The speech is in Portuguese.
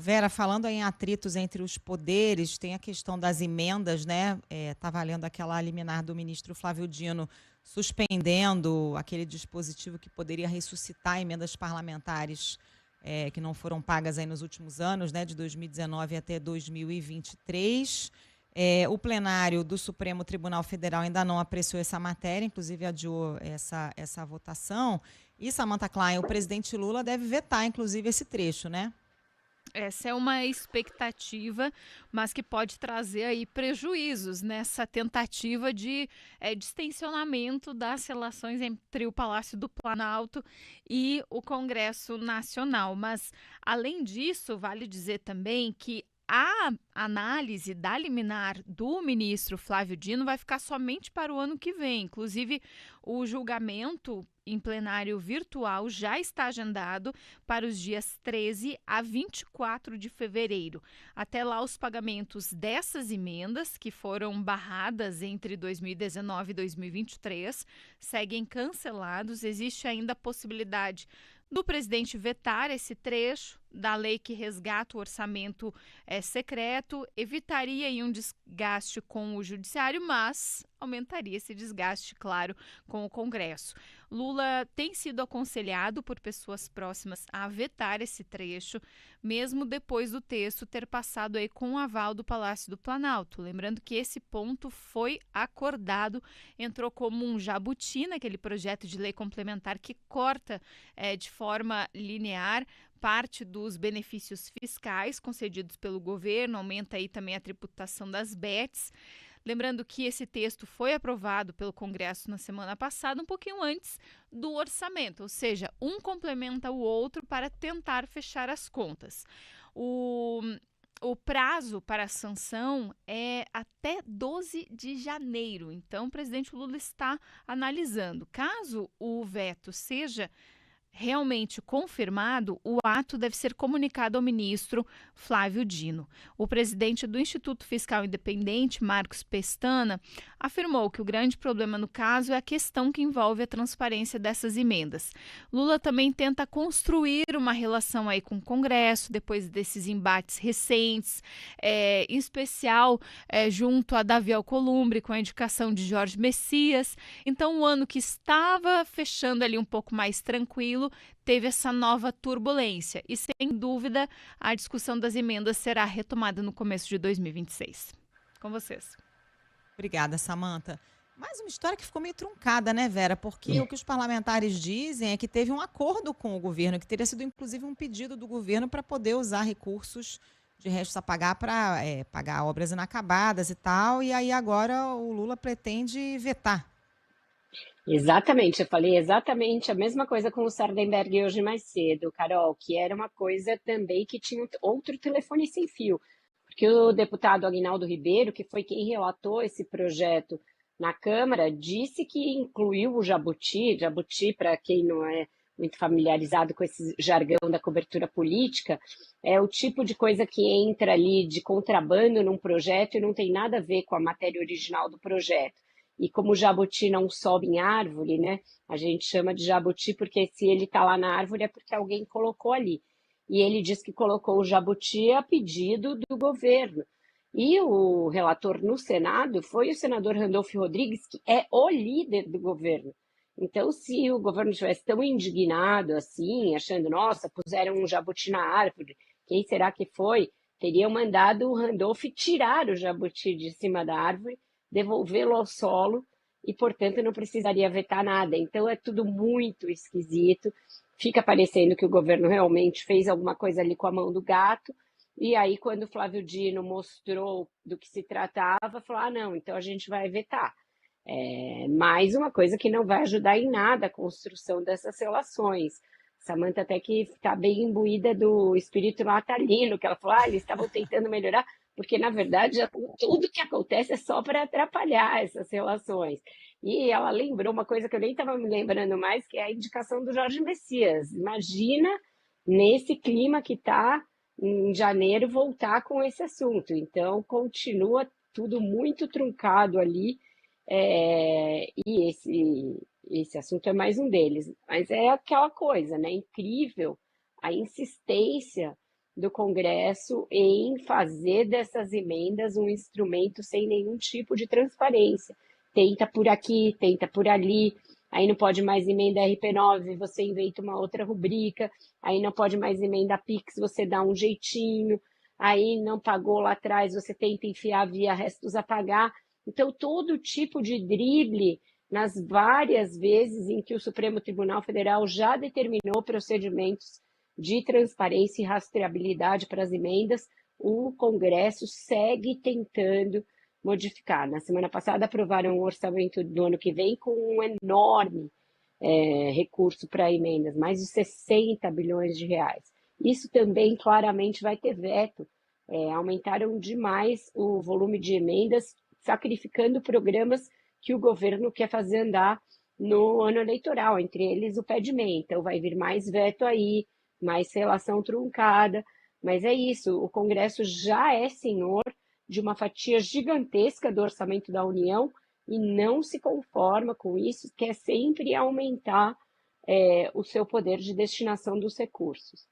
Vera, falando em atritos entre os poderes, tem a questão das emendas, né? Tá valendo aquela liminar do ministro Flávio Dino suspendendo aquele dispositivo que poderia ressuscitar emendas parlamentares que não foram pagas aí nos últimos anos, né? De 2019 até 2023. O plenário do Supremo Tribunal Federal ainda não apreciou essa matéria, inclusive adiou essa votação. E, Samantha Klein, o presidente Lula deve vetar, inclusive, esse trecho, né? Essa é uma expectativa, mas que pode trazer aí prejuízos nessa tentativa de distensionamento das relações entre o Palácio do Planalto e o Congresso Nacional. Mas, além disso, vale dizer também que a análise da liminar do ministro Flávio Dino vai ficar somente para o ano que vem. Inclusive, o julgamento em plenário virtual já está agendado para os dias 13 a 24 de fevereiro. Até lá, os pagamentos dessas emendas, que foram barradas entre 2019 e 2023, seguem cancelados. Existe ainda a possibilidade do presidente vetar esse trecho da lei que resgata o orçamento secreto, evitaria aí um desgaste com o judiciário, mas aumentaria esse desgaste, claro, com o Congresso. Lula tem sido aconselhado por pessoas próximas a vetar esse trecho, mesmo depois do texto ter passado aí com o aval do Palácio do Planalto. Lembrando que esse ponto foi acordado, entrou como um jabuti naquele projeto de lei complementar que corta de forma linear parte dos benefícios fiscais concedidos pelo governo, aumenta aí também a tributação das bets. Lembrando que esse texto foi aprovado pelo Congresso na semana passada, um pouquinho antes do orçamento, ou seja, um complementa o outro para tentar fechar as contas. O prazo para a sanção é até 12 de janeiro, então o presidente Lula está analisando. Caso o veto seja realmente confirmado, o ato deve ser comunicado ao ministro Flávio Dino. O presidente do Instituto Fiscal Independente, Marcos Pestana, afirmou que o grande problema no caso é a questão que envolve a transparência dessas emendas. Lula também tenta construir uma relação aí com o Congresso, depois desses embates recentes, em especial junto a Davi Alcolumbre, com a indicação de Jorge Messias. Então, o ano que estava fechando ali um pouco mais tranquilo, teve essa nova turbulência e, sem dúvida, a discussão das emendas será retomada no começo de 2026. Com vocês. Obrigada, Samantha. Mais uma história que ficou meio truncada, né, Vera? Porque o que os parlamentares dizem é que teve um acordo com o governo, que teria sido inclusive um pedido do governo para poder usar recursos de restos a pagar para pagar obras inacabadas e tal. E aí agora o Lula pretende vetar. Exatamente, eu falei exatamente a mesma coisa com o Sardenberg hoje mais cedo, Carol, que era uma coisa também que tinha outro telefone sem fio, porque o deputado Aguinaldo Ribeiro, que foi quem relatou esse projeto na Câmara, disse que incluiu o jabuti, jabuti, para quem não é muito familiarizado com esse jargão da cobertura política, é o tipo de coisa que entra ali de contrabando num projeto e não tem nada a ver com a matéria original do projeto. E como o jabuti não sobe em árvore, né? A gente chama de jabuti porque se ele está lá na árvore é porque alguém colocou ali. E ele diz que colocou o jabuti a pedido do governo. E o relator no Senado foi o senador Randolfo Rodrigues, que é o líder do governo. Então, se o governo estivesse tão indignado assim, achando, nossa, puseram um jabuti na árvore, quem será que foi? Teriam mandado o Randolph tirar o jabuti de cima da árvore, devolvê-lo ao solo e, portanto, não precisaria vetar nada. Então, é tudo muito esquisito. Fica parecendo que o governo realmente fez alguma coisa ali com a mão do gato. E aí, quando o Flávio Dino mostrou do que se tratava, falou: ah, não, então a gente vai vetar. Mais uma coisa que não vai ajudar em nada a construção dessas relações. Samantha até que está bem imbuída do espírito natalino, que ela falou, eles estavam tentando melhorar, porque, na verdade, tudo que acontece é só para atrapalhar essas relações. E ela lembrou uma coisa que eu nem estava me lembrando mais, que é a indicação do Jorge Messias. Imagina, nesse clima que está em janeiro, voltar com esse assunto. Então, continua tudo muito truncado ali, e esse assunto é mais um deles. Mas é aquela coisa, né? Incrível a insistência do Congresso em fazer dessas emendas um instrumento sem nenhum tipo de transparência. Tenta por aqui, tenta por ali, aí não pode mais emenda RP9, você inventa uma outra rubrica, aí não pode mais emenda Pix, você dá um jeitinho, aí não pagou lá atrás, você tenta enfiar via restos a pagar. Então, todo tipo de drible nas várias vezes em que o Supremo Tribunal Federal já determinou procedimentos de transparência e rastreabilidade para as emendas, o Congresso segue tentando modificar. Na semana passada aprovaram o orçamento do ano que vem com um enorme recurso para emendas, mais de 60 bilhões de reais. Isso também claramente vai ter veto. Aumentaram demais o volume de emendas, sacrificando programas que o governo quer fazer andar no ano eleitoral, entre eles o pé de meia. Então vai vir mais veto aí, mais relação truncada, mas é isso, o Congresso já é senhor de uma fatia gigantesca do orçamento da União e não se conforma com isso, quer sempre aumentar o seu poder de destinação dos recursos.